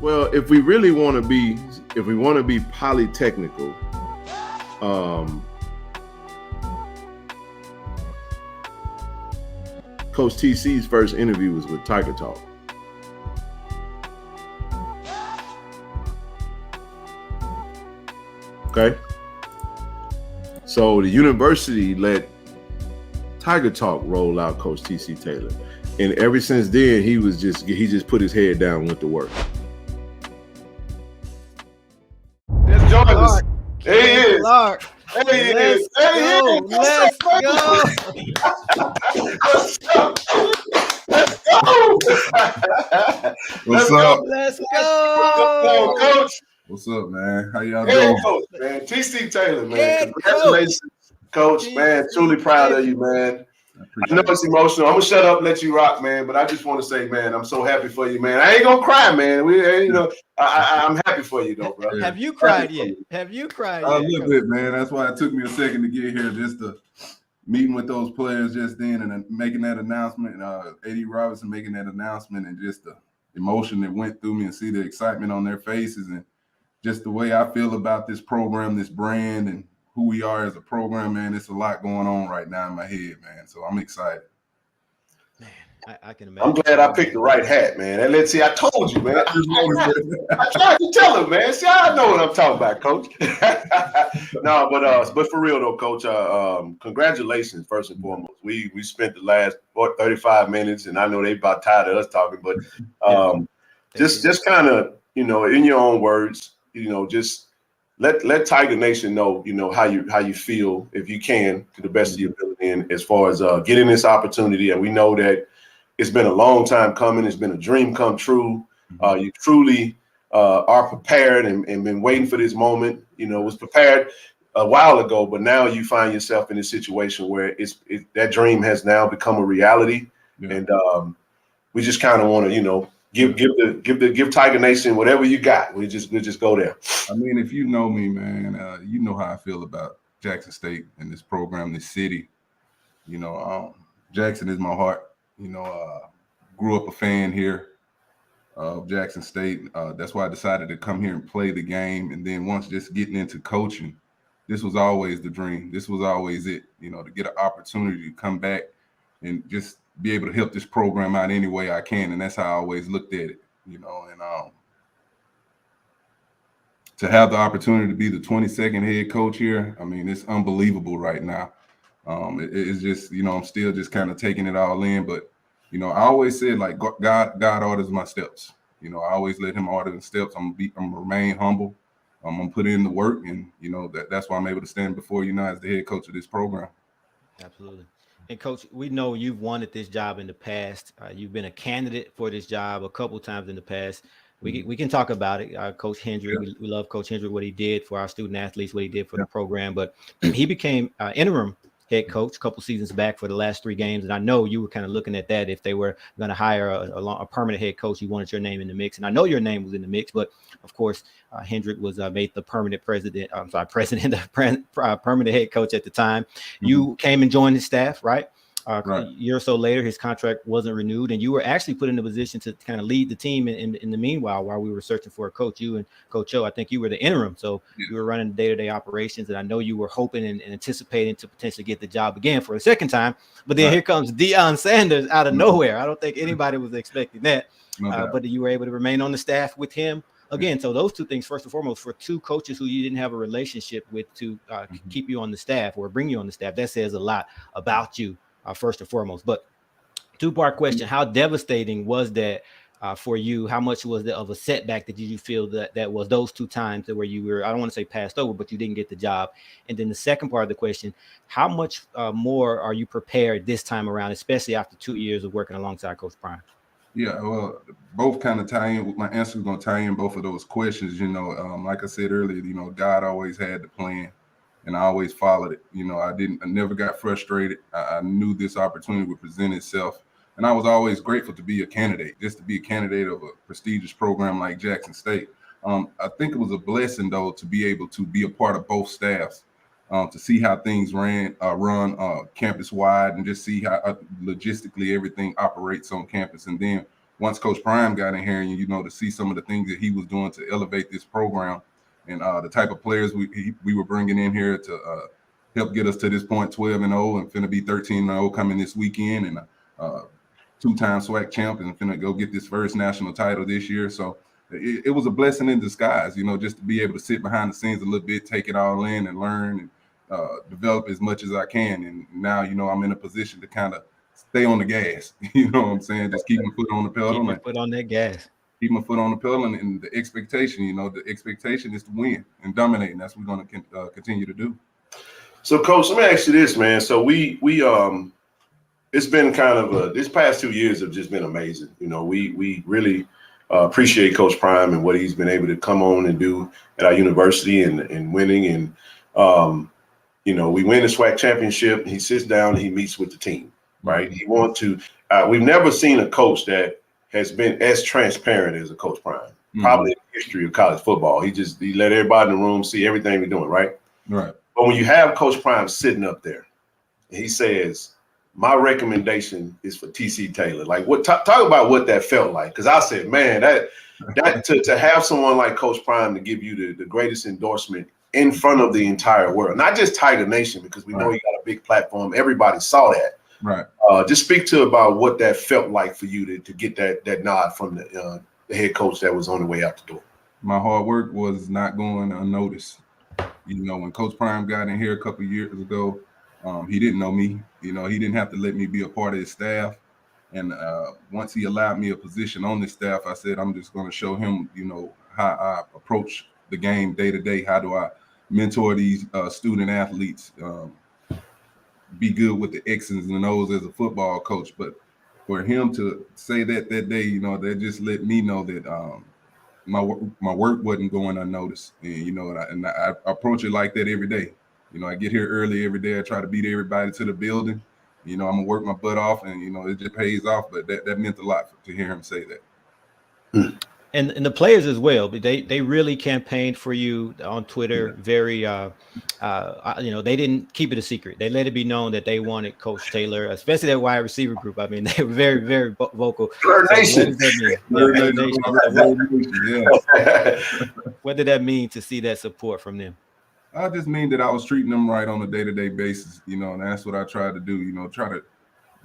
Well, if we really want to be, if we want to be polytechnical, um, Coach TC's first interview was with Tiger Talk. Okay, so the university let Tiger Talk roll out Coach TC Taylor, and ever since then he just put his head down and went to work. Just joined us. Clark. There he Ken is. Clark. There he Let's is. There he go. is. Let's go. Let's go. Let's go. What's up? Let's What's going on, go. Coach? What's up, man? How y'all Head doing? coach, man. TC Taylor, man. Head Congratulations, coach. Man, TC truly proud of Taylor. you, man. I I appreciate know it. it's emotional. I'm gonna shut up and let you rock, man. But I just want to say, man, I'm so happy for you, man. I ain't gonna cry, man. I'm happy for you, though, bro. Have you cried Happy for yet? you. Have you cried A yet? little bit, man. That's why it took me a second to get here, just to meeting with those players just then and then making that announcement. AD Robinson making that announcement, and just the emotion that went through me, and see the excitement on their faces, and just the way I feel about this program, this brand, and who we are as a program, man. It's a lot going on right now in my head, man. So I'm excited. Man, I can imagine. I'm glad I picked the right hat, man. And let's see, I told you, man. I tried to tell him, man. See, I know what I'm talking about, Coach. No, but for real though, Coach. Congratulations, first and foremost. We spent the last 35 minutes, and I know they about tired of us talking, but just kind of, in your own words, just let Tiger Nation know, how you feel, if you can, to the best of your ability, and as far as getting this opportunity. And we know that it's been a long time coming. It's been a dream come true. You truly are prepared and been waiting for this moment. Was prepared a while ago, but now you find yourself in a situation where that dream has now become a reality. Yeah. And we just kind of want to, give Tiger Nation whatever you got. We'll just go there. I mean, if you know me, man, you know how I feel about Jackson State and this program, this city. Jackson is my heart. Grew up a fan here of Jackson State. That's why I decided to come here and play the game. And then once just getting into coaching, this was always the dream. This was always it, to get an opportunity to come back and just be able to help this program out any way I can. And that's how I always looked at it, and to have the opportunity to be the 22nd head coach here, I mean, it's unbelievable right now. It's just, I'm still just kind of taking it all in. But, I always said, like, God orders my steps. I always let him order the steps. I'm gonna remain humble. I'm gonna put in the work, and that's why I'm able to stand before you now as the head coach of this program. Absolutely. And Coach, we know you've wanted this job in the past. You've been a candidate for this job a couple times in the past. We can talk about it. Coach Hendrick, Yeah. we love Coach Hendrick, what he did for our student athletes, what he did for the program. But he became interim head coach a couple seasons back for the last 3 games. And I know you were kind of looking at that. If they were going to hire a permanent head coach, you wanted your name in the mix. And I know your name was in the mix, but of course, Hendrick was made the permanent president, permanent head coach at the time. Mm-hmm. You came and joined his staff, right? Right. A year or so later, his contract wasn't renewed, and you were actually put in a position to kind of lead the team in the meanwhile, while we were searching for a coach. You and Coach O, I think you were the interim, so you were running the day-to-day operations, and I know you were hoping and anticipating to potentially get the job again for a second time. But then here comes Deion Sanders out of nowhere. I don't think anybody was expecting that, but you were able to remain on the staff with him again. So those 2 things, first and foremost, for 2 coaches who you didn't have a relationship with to keep you on the staff or bring you on the staff, that says a lot about you. First and foremost. But 2-part question: how devastating was that for you? How much was of a setback that you feel that was those 2 times that where you were, I don't want to say passed over, but you didn't get the job? And then the second part of the question: how much more are you prepared this time around, especially after 2 years of working alongside Coach Prime? Yeah, well, both kind of tie in. My answer is going to tie in both of those questions. Like I said earlier, God always had the plan, and I always followed it. I never got frustrated. I knew this opportunity would present itself. And I was always grateful to be a candidate, just to be a candidate of a prestigious program like Jackson State. I think it was a blessing, though, to be able to be a part of both staffs, to see how things run campus-wide, and just see how logistically everything operates on campus. And then once Coach Prime got in here, and you know, to see some of the things that he was doing to elevate this program, and the type of players we were bringing in here to help get us to this point, 12-0, and finna be 13-0 coming this weekend, and two-time SWAC champ, and finna go get this first national title this year. So it was a blessing in disguise, you know, just to be able to sit behind the scenes a little bit, take it all in, and learn and develop as much as I can. And now, you know, I'm in a position to kind of stay on the gas. You know what I'm saying? Just keep my foot on the pedal. Keep your foot on that gas. Keep my foot on the pedal, and the expectation, you know, the expectation is to win and dominate, and that's what we're going to continue to do. So, Coach, let me ask you this, man. So we it's been kind of this past 2 years have just been amazing. You know, we really appreciate Coach Prime and what he's been able to come on and do at our university and winning. And you know, we win the SWAC championship. He sits down and he meets with the team, right? He wants to. We've never seen a coach that has been as transparent as a Coach Prime, probably in the history of college football. He let everybody in the room see everything we're doing, right? Right. But when you have Coach Prime sitting up there, and he says, "My recommendation is for TC Taylor." Like, what? Talk about what that felt like. Because I said, man, that to have someone like Coach Prime to give you the greatest endorsement in front of the entire world, not just Tiger Nation, because we know you got a big platform. Everybody saw that. Right. Just speak to about what that felt like for you to get that nod from the head coach that was on the way out the door. My hard work was not going unnoticed. You know, when Coach Prime got in here a couple of years ago, he didn't know me. You know, he didn't have to let me be a part of his staff. And once he allowed me a position on the staff, I said, I'm just going to show him, you know, how I approach the game day to day. How do I mentor these student athletes, be good with the X's and O's as a football coach. But for him to say that day, you know, that just let me know that my work wasn't going unnoticed. And, you know, and I approach it like that every day. You know, I get here early every day. I try to beat everybody to the building. You know, I'm going to work my butt off, and, you know, it just pays off. But that meant a lot to hear him say that. And the players as well, but they really campaigned for you on Twitter. Very, you know, they didn't keep it a secret. They let it be known that they wanted Coach Taylor, especially that wide receiver group. I mean, they were very, very vocal. Bird Nation. What did that mean to see that support from them? I just mean that I was treating them right on a day-to-day basis, you know, and that's what I tried to do, you know, try to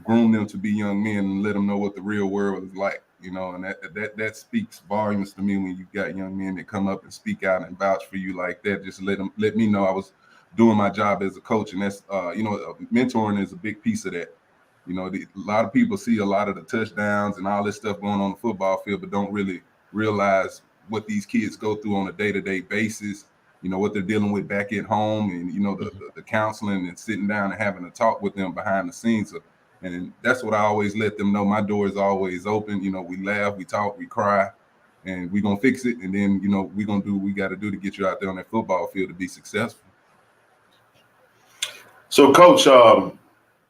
groom them to be young men and let them know what the real world is like, you know, and that speaks volumes to me when you got young men that come up and speak out and vouch for you like that. Just let me know I was doing my job as a coach, and that's, you know, mentoring is a big piece of that. You know, a lot of people see a lot of the touchdowns and all this stuff going on the football field, but don't really realize what these kids go through on a day-to-day basis. You know, what they're dealing with back at home, and, you know, the counseling and sitting down and having a talk with them behind the scenes. And that's what I always let them know. My door is always open. You know, we laugh, we talk, we cry, and we're going to fix it. And then, you know, we're going to do what we got to do to get you out there on that football field to be successful. So, Coach,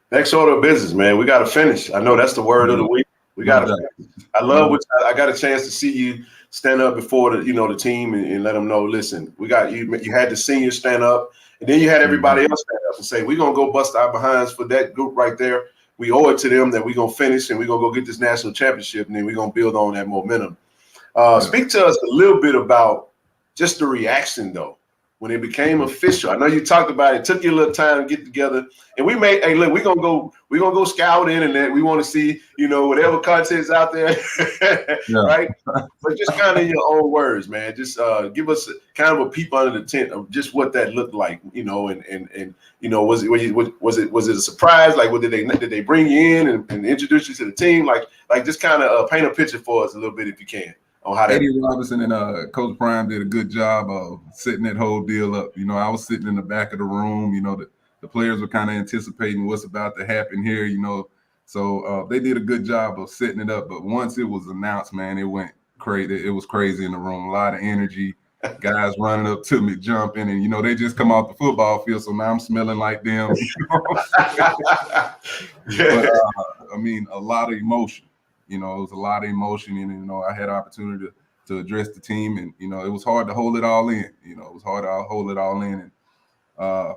next order of business, man, we got to finish. I know that's the word of the week. We got to finish. I love what I got a chance to see you stand up before the team and let them know, listen, we got you. You had the seniors stand up, and then you had everybody else stand up and say, we're going to go bust our behinds for that group right there. We owe it to them that we're going to finish, and we're going to go get this national championship, and then we're going to build on that momentum. Speak to us a little bit about just the reaction, though, when it became official. I know you talked about it. It took you a little time to get together, and we made. Hey, look, we're gonna go scour the internet. We want to see, you know, whatever content's out there, right? But just kind of in your own words, man. Just give us kind of a peep under the tent of just what that looked like, you know, and you know, was it a surprise? Like, what did they bring you in and introduce you to the team? Like just kind of paint a picture for us a little bit if you can. Eddie Robinson and Coach Prime did a good job of setting that whole deal up. You know, I was sitting in the back of the room. You know, the players were kind of anticipating what's about to happen here, you know. So they did a good job of setting it up. But once it was announced, man, it went crazy. It was crazy in the room. A lot of energy. Guys running up to me, jumping, and, you know, they just come off the football field. So now I'm smelling like them. You know? But, I mean, a lot of emotion. You know, it was a lot of emotion, and, you know, I had an opportunity to address the team, and, you know, it was hard to hold it all in. You know, it was hard to hold it all in, and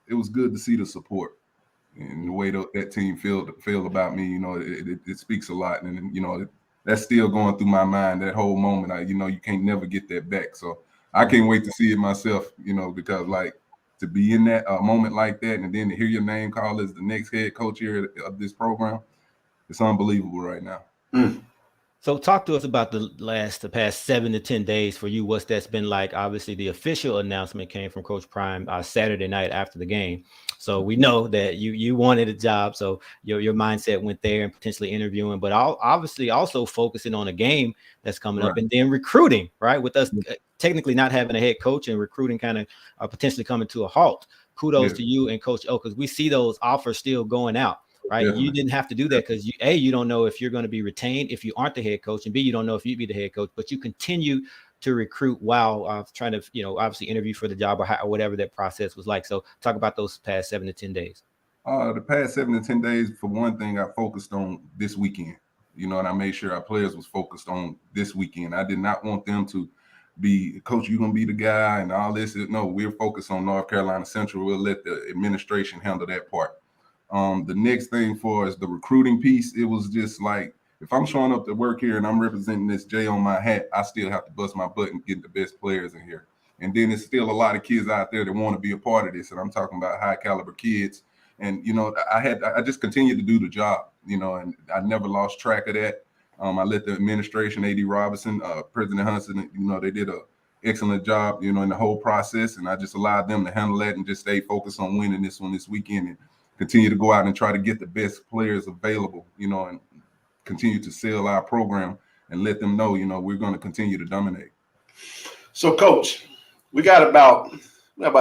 it was good to see the support and the way that team feel about me. You know, it speaks a lot, and, you know, that's still going through my mind. That whole moment, you can't never get that back. So I can't wait to see it myself. Because like to be in that moment like that, and then to hear your name called as the next head coach here of this program, it's unbelievable right now. Mm. So talk to us about the past 7 to 10 days for you. What's that's been like? Obviously, the official announcement came from Coach Prime Saturday night after the game. So we know that you wanted a job. So your mindset went there and potentially interviewing, but obviously also focusing on a game that's coming up, and then recruiting, right? With us technically not having a head coach and recruiting kind of potentially coming to a halt. Kudos to you and Coach O, because we see those offers still going out. Right. Definitely. You didn't have to do that because you don't know if you're going to be retained if you aren't the head coach, and B, you don't know if you'd be the head coach, but you continue to recruit while trying to, obviously interview for the job or whatever that process was like. So talk about those past 7 to 10 days. The past 7 to 10 days, for one thing, I focused on this weekend, and I made sure our players was focused on this weekend. I did not want them to be, coach, you're going to be the guy and all this. No, we're focused on North Carolina Central. We'll let the administration handle that part. The next thing for us, the recruiting piece, it was just like, if I'm showing up to work here and I'm representing this J on my hat, I still have to bust my butt and get the best players in here. And then there's still a lot of kids out there that want to be a part of this. And I'm talking about high caliber kids. And, I just continued to do the job, and I never lost track of that. I let the administration, AD Robinson, President Hudson, they did an excellent job, in the whole process. And I just allowed them to handle that and just stay focused on winning this one this weekend and continue to go out and try to get the best players available, and continue to sell our program and let them know, we're going to continue to dominate. So, Coach, we got about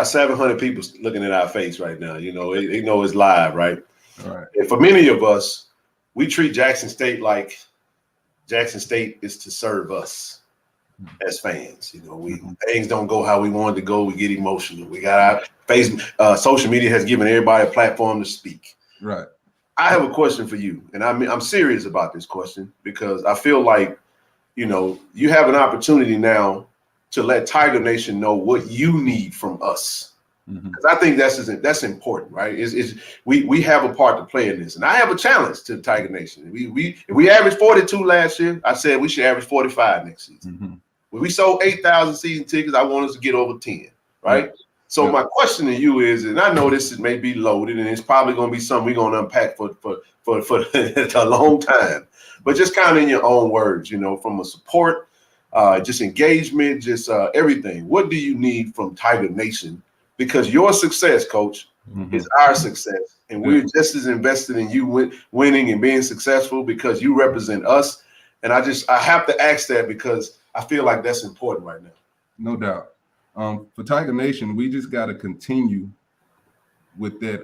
700 people looking at our face right now. They know it's live, right? All right. And for many of us, we treat Jackson State like Jackson State is to serve us as fans. Things don't go how we wanted to go. We get emotional. We got our Facebook, social media has given everybody a platform to speak. Right. I have a question for you, and I'm serious about this question because I feel like, you have an opportunity now to let Tiger Nation know what you need from us. Because I think that's important, right? We have a part to play in this, and I have a challenge to the Tiger Nation. If we averaged 42 last year, I said we should average 45 next season. When we sold 8,000 season tickets, I want us to get over 10, right? So my question to you is, and I know this may be loaded, and it's probably going to be something we're going to unpack for a long time, but just kind of in your own words, from a support, just engagement, just everything. What do you need from Tiger Nation? Because your success, Coach, is our success, and we're just as invested in you winning and being successful because you represent us. And I have to ask that because I feel like that's important right now. No doubt. For Tiger Nation, we just got to continue with that.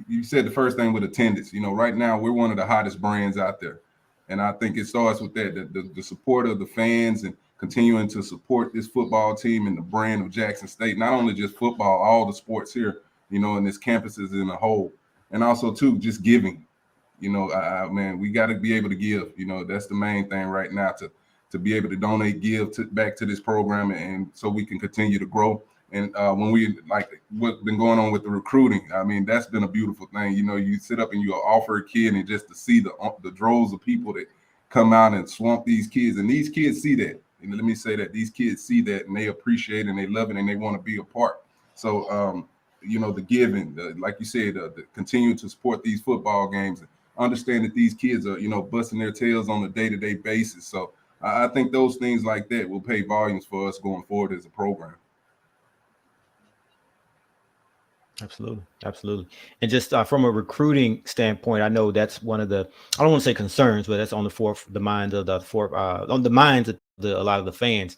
You said the first thing with attendance. Right now we're one of the hottest brands out there, and I think it starts with that. The support of the fans and continuing to support this football team and the brand of Jackson State. Not only just football, all the sports here, and this campuses in a whole, and also too just giving. Man, we got to be able to give. That's the main thing right now to be able to donate, give back to this program, and so we can continue to grow. And when we like what's been going on with the recruiting, I mean, that's been a beautiful thing. You sit up and you offer a kid, and just to see the droves of people that come out and swamp these kids, and these kids see that. Let me say that these kids see that, and they appreciate it, and they love it, and they want to be a part. So, the giving, like you said, the continue to support these football games, and understand that these kids are, busting their tails on a day-to-day basis. So I think those things like that will pay volumes for us going forward as a program. Absolutely. And just from a recruiting standpoint, I know that's one of the, I don't want to say concerns, but that's on the minds of a lot of the fans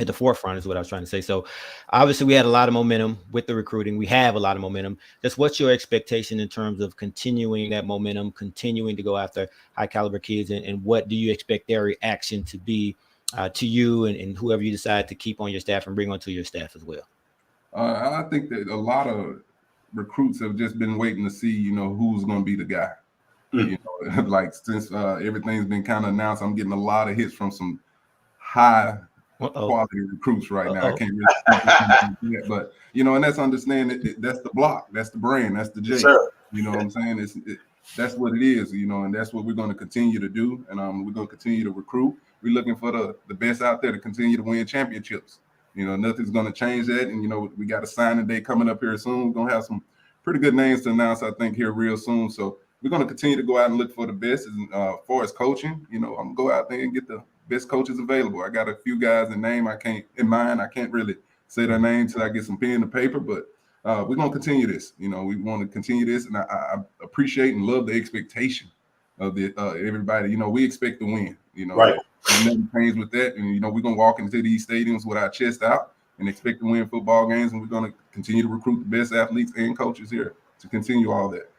at the forefront is what I was trying to say. So obviously we had a lot of momentum with the recruiting. We have a lot of momentum. Just what's your expectation in terms of continuing that momentum, continuing to go after high caliber kids, and what do you expect their reaction to be to you and whoever you decide to keep on your staff and bring onto your staff as well? I think that a lot of recruits have just been waiting to see, who's going to be the guy. Like since everything's been kind of announced, I'm getting a lot of hits from some high quality recruits right now. I can't really yet, but and that's understanding that's the block, that's the brand, that's the J. Sure. You know what I'm saying? that's what it is, you know, and that's what we're going to continue to do. And we're going to continue to recruit. We're looking for the best out there to continue to win championships. You know, nothing's going to change that. And, you know, we got a signing day coming up here soon. We're going to have some pretty good names to announce, I think, here real soon. So we're going to continue to go out and look for the best. As far as coaching, you know, I'm going to go out there and get the best coaches available. I got a few guys in mind. I can't really say their name till I get some pen and paper, but we're going to continue this. You know, we want to continue this. And I appreciate and love the expectation of everybody. You know, we expect to win, you know. Right. Nothing changed with that. And, you know, we're going to walk into these stadiums with our chest out and expect to win football games. And we're going to continue to recruit the best athletes and coaches here to continue all that.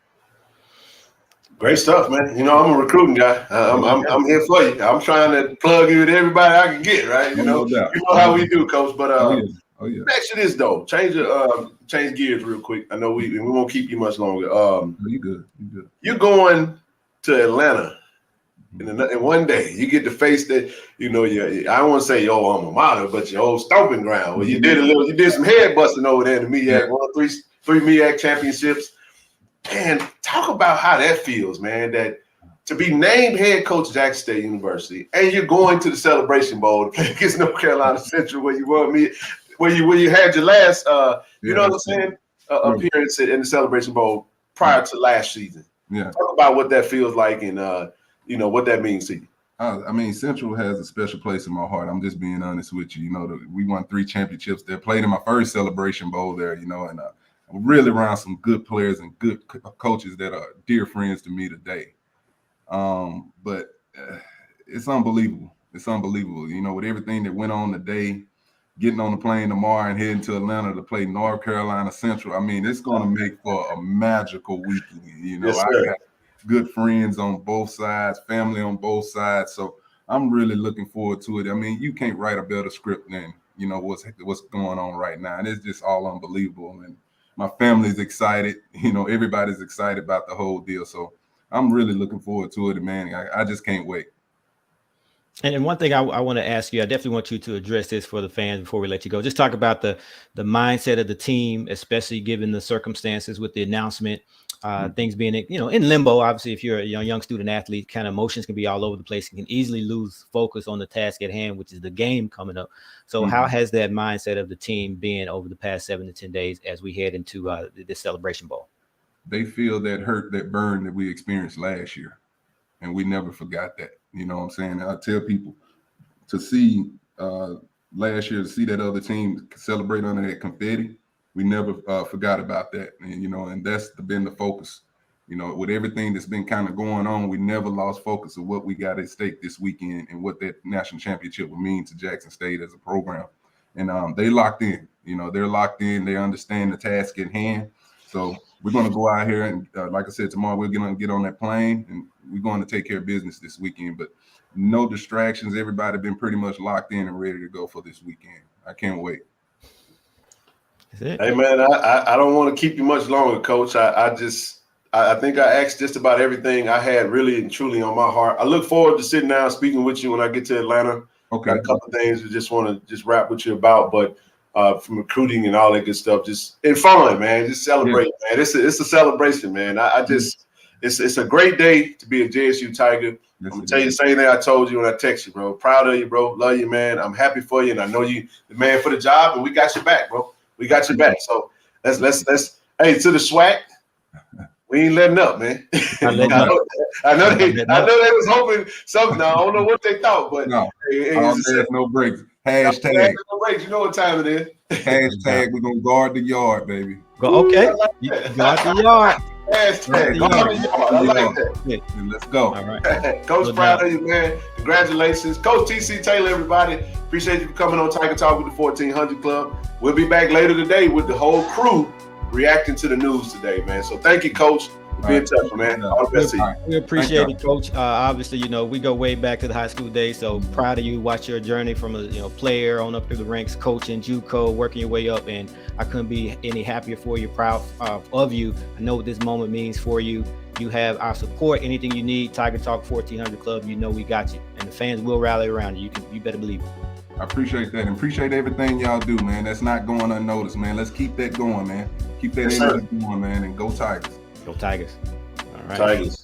Great stuff, man. You know, I'm a recruiting guy. I'm here for you. I'm trying to plug you to everybody I can get, right? You know how we do, Coach. But back to this though. Change gears real quick. I know we won't keep you much longer. You good. You're going to Atlanta. And one day you get to face that, you know, I don't want to say your alma mater, but your old stomping ground. Well, you did some head busting over there in the MEAC, won three MEAC championships. And talk about how that feels, man. That to be named head coach at Jackson State University, and you're going to the Celebration Bowl to play against North Carolina Central, where you had your last, you know what I'm saying, appearance in the Celebration Bowl prior to last season. Yeah. Talk about what that feels like and you know, what that means to you. I mean, Central has a special place in my heart. I'm just being honest with you. You know, we won 3 championships there, played in my first Celebration Bowl there, you know, and I'm really around some good players and good coaches that are dear friends to me today. But it's unbelievable. It's unbelievable. You know, with everything that went on today, getting on the plane tomorrow and heading to Atlanta to play North Carolina Central, I mean, it's going to make for a magical weekend. You know, yes, I got good friends on both sides, family on both sides. So I'm really looking forward to it. I mean, you can't write a better script than, you know, what's going on right now. And it's just all unbelievable. And my family's excited. You know, everybody's excited about the whole deal. So I'm really looking forward to it, man. I just can't wait. And one thing I want to ask you, I definitely want you to address this for the fans before we let you go. Just talk about the mindset of the team, especially given the circumstances with the announcement, things being, you know, in limbo. Obviously, if you're a young student athlete, kind of emotions can be all over the place. You can easily lose focus on the task at hand, which is the game coming up. So how has that mindset of the team been over the past 7 to 10 days as we head into this Celebration Bowl? They feel that hurt, that burn that we experienced last year, and we never forgot that. You know what I'm saying? I tell people to see last year, to see that other team celebrate under that confetti, we never forgot about that. And, you know, and that's been the focus. You know, with everything that's been kind of going on, we never lost focus of what we got at stake this weekend and what that national championship would mean to Jackson State as a program. And they locked in. You know, they're locked in. They understand the task at hand. So we're going to go out here and, like I said, tomorrow we're going to get on that plane and we're going to take care of business this weekend. But no distractions. Everybody been pretty much locked in and ready to go for this weekend. I can't wait. Hey, man, I don't want to keep you much longer, Coach. I think I asked just about everything I had really and truly on my heart. I look forward to sitting down speaking with you when I get to Atlanta. Okay. Got a couple of things we just want to wrap with you about, but from recruiting and all that good stuff, just and fun, man. Just celebrate, man. It's a celebration, man. It's a great day to be a JSU Tiger. I'm gonna tell you the same thing I told you when I text you, bro. Proud of you, bro. Love you, man. I'm happy for you, and I know you the man for the job, and we got your back, bro. We got your back. So let's hey, to the SWAC. We ain't letting up, man. I know they was hoping something. I don't know what they thought, but no, no breaks. Hashtag no breaks. You know what time it is. Hashtag we're gonna guard the yard, baby. Okay. Guard the yard. Hashtag guard the yard. I like that. Yeah. Let's go. All right. Coach, proud of you, man. Congratulations. Coach TC Taylor, everybody. Appreciate you for coming on Tiger Talk with the 1400 Club. We'll be back later today with the whole crew reacting to the news today, man. So thank you, Coach. Be in touch, man. All the best to you. We appreciate it, Coach. Obviously, you know, we go way back to the high school days. So proud of you. Watch your journey from a player on up through the ranks, coaching, JUCO, working your way up. And I couldn't be any happier for you, proud of you. I know what this moment means for you. You have our support. Anything you need, Tiger Talk 1400 Club. You know we got you, and the fans will rally around you. You better believe it. I appreciate that, and appreciate everything y'all do, man. That's not going unnoticed, man. Let's keep that going, man. Keep that energy going, man, and go Tigers. Go Tigers. All right. Tigers.